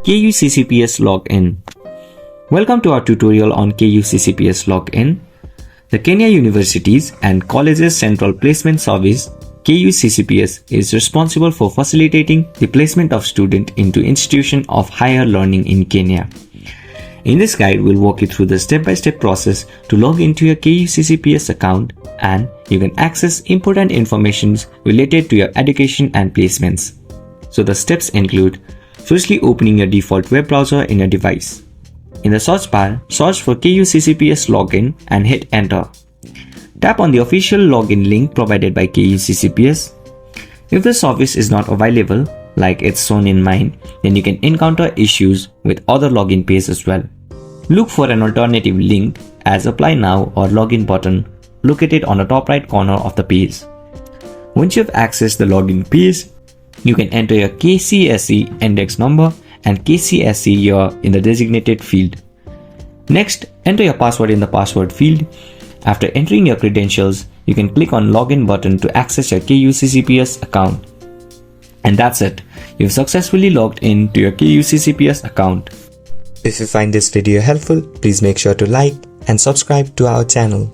KUCCPS Login. Welcome to our tutorial on KUCCPS Login. The Kenya Universities and Colleges Central Placement Service KUCCPS is responsible for facilitating the placement of students into institutions of higher learning in Kenya. In this guide, we'll walk you through the step-by-step process to log into your KUCCPS account, and you can access important information related to your education and placements. So the steps include: firstly, opening your default web browser in your device. In the search bar, search for KUCCPS Login and hit enter. Tap on the official login link provided by KUCCPS. If the service is not available, like it's shown in mine, then you can encounter issues with other login pages as well. Look for an alternative link as Apply Now or Login button located on the top right corner of the page. Once you have accessed the login page, you can enter your KCSE index number and KCSE year in the designated field. Next, enter your password in the password field. After entering your credentials, you can click on Login button to access your KUCCPS account. And that's it. You've successfully logged in to your KUCCPS account. If you find this video helpful, please make sure to like and subscribe to our channel.